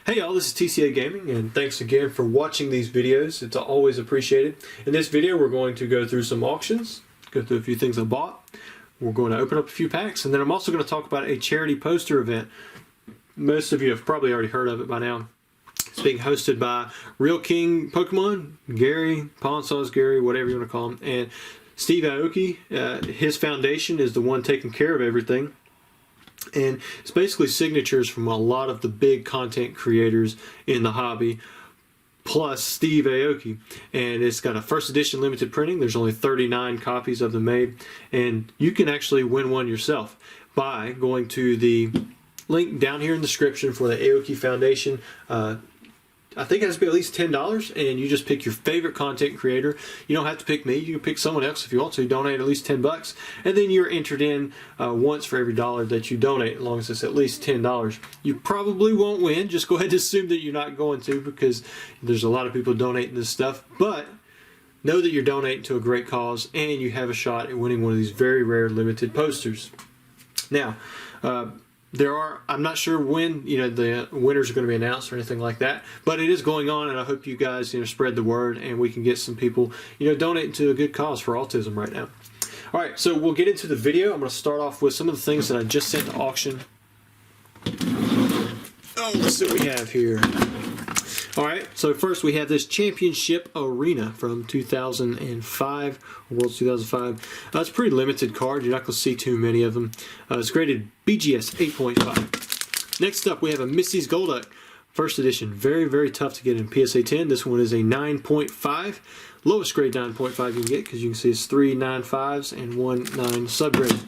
Hey y'all, this is TCA Gaming, and thanks again for watching these videos. It's always appreciated. In this video, we're going to go through some auctions, go through a few things I bought. We're going to open up a few packs, and then I'm also going to talk about a charity poster event. Most of you have probably already heard of it by now. It's being hosted by Real King Pokemon, Gary, Pawn-Saws Gary, whatever you want to call him, and Steve Aoki. His foundation is the one taking care of everything. And it's basically signatures from a lot of the big content creators in the hobby, plus Steve Aoki. And it's got a first edition limited printing. There's only 39 copies of them made. And you can actually win one yourself by going to the link down here in the description for the Aoki Foundation. I think it has to be at least $10, and you just pick your favorite content creator. You don't have to pick me. You can pick someone else if you want to. Donate at least $10, and then you're entered in once for every dollar that you donate, as long as it's at least $10. You probably won't win. Just go ahead and assume that you're not going to, because there's a lot of people donating this stuff. But know that you're donating to a great cause, and you have a shot at winning one of these very rare limited posters. Now, I'm not sure when the winners are going to be announced or anything like that, but it is going on, and I hope you guys spread the word, and we can get some people donating to a good cause for autism right now. All right, so we'll get into the video. I'm going to start off with some of the things that I just sent to auction. Oh, let's see what we have here. All right, so first we have this Championship Arena from 2005, World's 2005. It's a pretty limited card. You're not going to see too many of them. It's graded BGS 8.5. Next up, we have a Misty's Golduck, first edition. Very, very tough to get in PSA 10. This one is a 9.5. Lowest grade 9.5 you can get, because you can see it's 3 9.5s and 1 9 subgrade.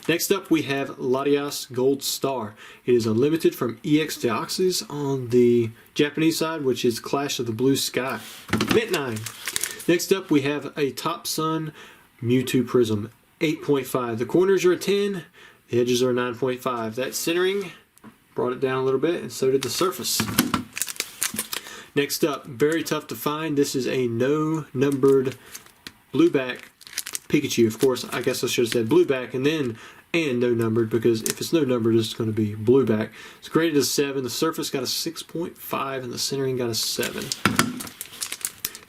Next up, we have Latias Gold Star. It is unlimited from EX Deoxys on the Japanese side, which is Clash of the Blue Sky. Mint 9. Next up, we have a Top Sun Mewtwo Prism, 8.5. The corners are a 10, the edges are a 9.5. That centering brought it down a little bit, and so did the surface. Next up, very tough to find. This is a no-numbered Blueback Pikachu. Of course, I guess I should have said Blueback and no numbered, because if it's no numbered, it's going to be Blueback. It's graded as 7. The surface got a 6.5 and the centering got a 7.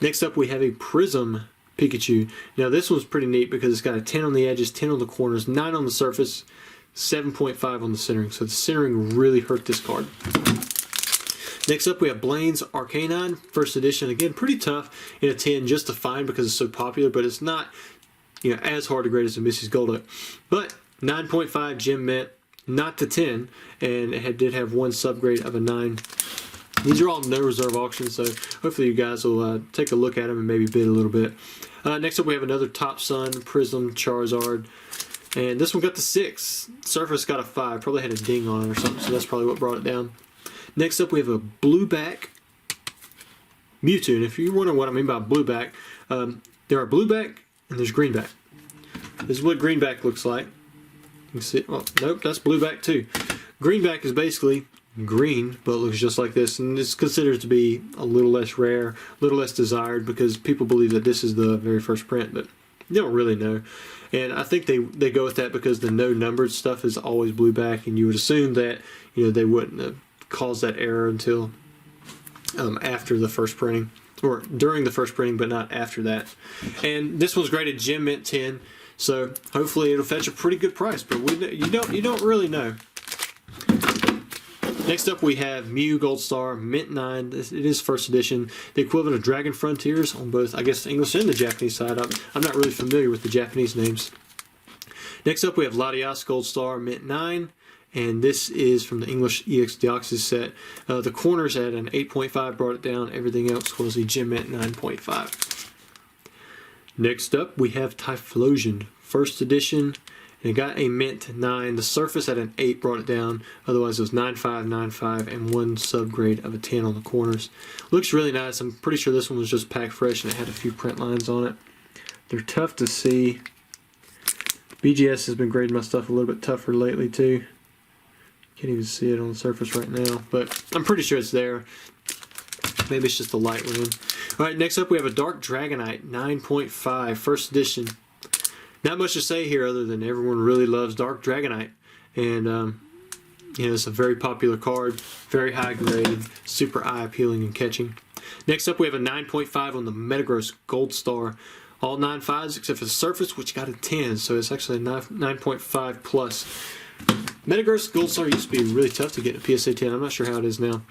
Next up, we have a Prism Pikachu. Now this one's pretty neat because it's got a 10 on the edges, 10 on the corners, 9 on the surface, 7.5 on the centering. So the centering really hurt this card. Next up, we have Blaine's Arcanine, first edition. Again, pretty tough in a 10 just to find because it's so popular, but it's not as hard to grade as a Misty's Golduck. But 9.5 gem mint, not to 10, and it did have one subgrade of a 9. These are all no reserve auctions, so hopefully you guys will take a look at them and maybe bid a little bit. Next up, we have another Top Sun Prism Charizard, and this one got the 6. Surface got a 5, probably had a ding on it or something, so that's probably what brought it down. Next up, we have a Blueback Mewtwo, and if you're wondering what I mean by Blueback, there are Blueback and there's Greenback. This is what Greenback looks like. You can see, well, nope, that's Blueback too. Greenback is basically green, but it looks just like this, and it's considered to be a little less rare, a little less desired, because people believe that this is the very first print, but you don't really know. And I think they go with that because the no numbered stuff is always Blueback, and you would assume that they wouldn't have caused that error until after the first printing, or during the first printing, but not after that. And this one's graded Gem Mint 10. So hopefully it'll fetch a pretty good price, but you don't really know. Next up, we have Mew Gold Star Mint 9. It is first edition, the equivalent of Dragon Frontiers on both, I guess, the English and the Japanese side. I'm not really familiar with the Japanese names. Next up, we have Latias Gold Star Mint 9, and this is from the English EX Deoxys set. The corners had an 8.5, brought it down. Everything else was a Gem Mint 9.5. Next up, we have Typhlosion, first edition, and it got a mint 9. The surface had an 8, brought it down. Otherwise, it was 9.5, 9.5, and one subgrade of a 10 on the corners. Looks really nice. I'm pretty sure this one was just packed fresh, and it had a few print lines on it. They're tough to see. BGS has been grading my stuff a little bit tougher lately, too. Can't even see it on the surface right now, but I'm pretty sure it's there. Maybe it's just the light went in. Alright, next up we have a Dark Dragonite 9.5, first edition. Not much to say here other than everyone really loves Dark Dragonite. And you know, it's a very popular card, very high grade, super eye appealing and catching. Next up, we have a 9.5 on the Metagross Gold Star. All 9 5s except for the surface, which got a 10, so it's actually a 9.5 plus. Metagross Gold Star used to be really tough to get a PSA 10. I'm not sure how it is now.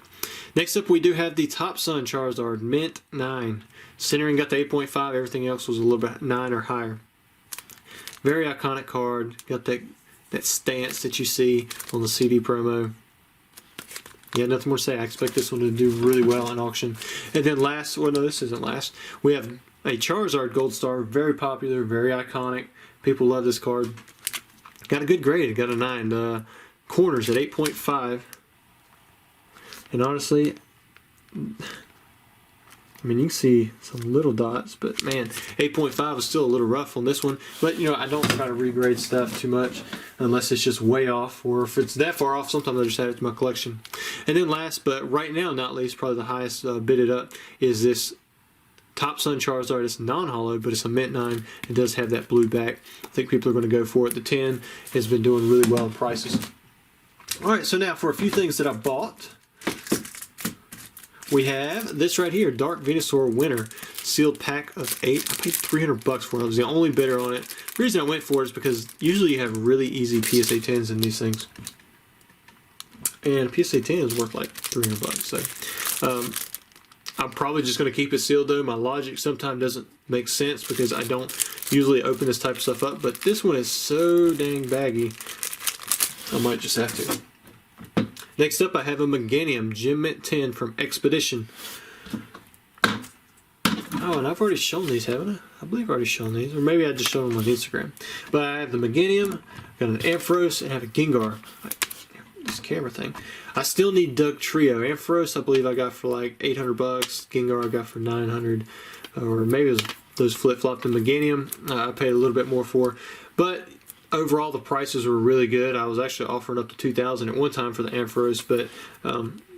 Next up, we do have the Top Sun Charizard, Mint 9. Centering got the 8.5, everything else was a little bit 9 or higher. Very iconic card. Got that stance that you see on the CD promo. Yeah, nothing more to say. I expect this one to do really well in auction. And then last, well no, this isn't last. We have a Charizard Gold Star, very popular, very iconic. People love this card. Got a good grade. It got a 9. Corners at 8.5. And honestly, I mean, you can see some little dots, but man, 8.5 is still a little rough on this one. But, you know, I don't try to regrade stuff too much unless it's just way off, or if it's that far off, sometimes I just add it to my collection. And then last, but right now not least, probably the highest bidded up, is this Top Sun Charizard. It's non-hollow, but it's a Mint 9. It does have that blue back. I think people are going to go for it. The 10 has been doing really well in prices. Alright, so now for a few things that I bought. We have this right here, Dark Venusaur Winter, sealed pack of 8. I paid $300 for it. I was the only bidder on it. The reason I went for it is because usually you have really easy PSA 10s in these things. And a PSA 10 is worth like $300. So, I'm probably just going to keep it sealed though. My logic sometimes doesn't make sense because I don't usually open this type of stuff up. But this one is so dang baggy, I might just have to. Next up, I have a Meganium Gem Mint 10 from Expedition. Oh, and I've already shown these, haven't I? I believe I've already shown these. Or maybe I just showed them on Instagram. But I have the Meganium, got an Ampharos, and I have a Gengar. This camera thing. I still need Doug Trio. Ampharos, I believe I got for like $800. Gengar I got for $900. Or maybe it was those flip-flopped. The Meganium I paid a little bit more for. But overall, the prices were really good. I was actually offering up to $2,000 at one time for the Ampharos, but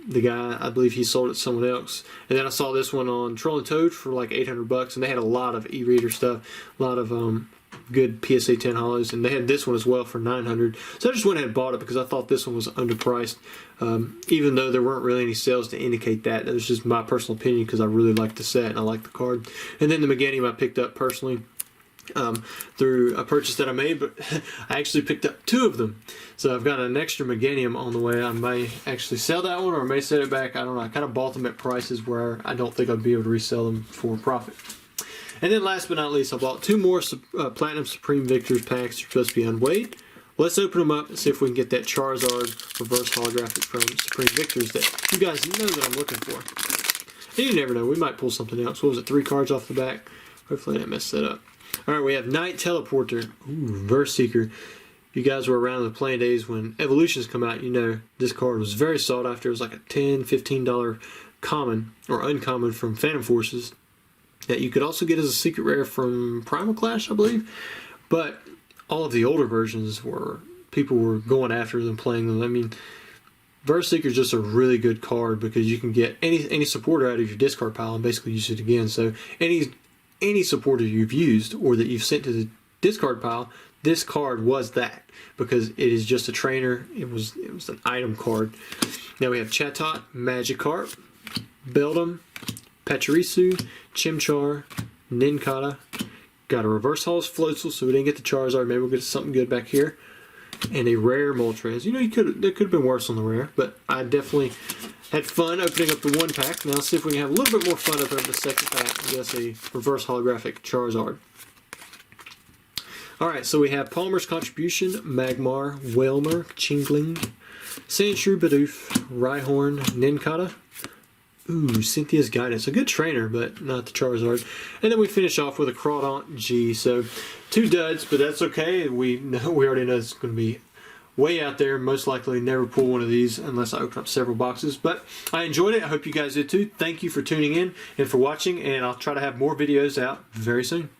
the guy, I believe he sold it to someone else. And then I saw this one on Troll and Toad for like $800, and they had a lot of e-reader stuff, a lot of good PSA 10 hollows, and they had this one as well for $900. So I just went ahead and bought it because I thought this one was underpriced, even though there weren't really any sales to indicate that. That was just my personal opinion because I really like the set and I like the card. And then the Meganium I picked up personally through a purchase that I made, but I actually picked up 2 of them. So I've got an extra Meganium on the way. I may actually sell that one or I may set it back. I don't know. I kind of bought them at prices where I don't think I'd be able to resell them for profit. And then last but not least, I bought 2 more Platinum Supreme Victors packs. They're supposed to be unweighed. Let's open them up and see if we can get that Charizard reverse holographic from Supreme Victors that you guys know that I'm looking for. And you never know. We might pull something else. What was it? 3 cards off the back? Hopefully I didn't mess that up. Alright, we have Night Teleporter. Ooh, Reverse Seeker. If you guys were around in the playing days when Evolutions come out, you know this card was very sought after. It was like a $10, $15 common or uncommon from Phantom Forces that you could also get as a secret rare from Primal Clash, I believe. But all of the older versions were, people were going after them, playing them. I mean, Reverse Seeker is just a really good card because you can get any supporter out of your discard pile and basically use it again. So any supporter you've used or that you've sent to the discard pile, this card was that because it is just a trainer. It was an item card. Now we have Chatot, Magikarp, Beldum, Pachirisu, Chimchar, Nincada. Got a Reverse Holo's Floatzel, so we didn't get the Charizard. Maybe we'll get something good back here. And a rare Moltres. You know, there could have been worse on the rare, but I definitely had fun opening up the 1 pack. Now let's see if we can have a little bit more fun opening up the 2nd pack and get us a reverse holographic Charizard. Alright, so we have Palmer's Contribution, Magmar, Wailmer, Chingling, Sandshrew, Bidoof, Rhyhorn, Nincada. Ooh, Cynthia's Guidance. A good trainer, but not the Charizard. And then we finish off with a Crawdaunt G. So 2 duds, but that's okay. We already know it's going to be way out there. Most likely never pull one of these unless I open up several boxes. But I enjoyed it. I hope you guys did too. Thank you for tuning in and for watching. And I'll try to have more videos out very soon.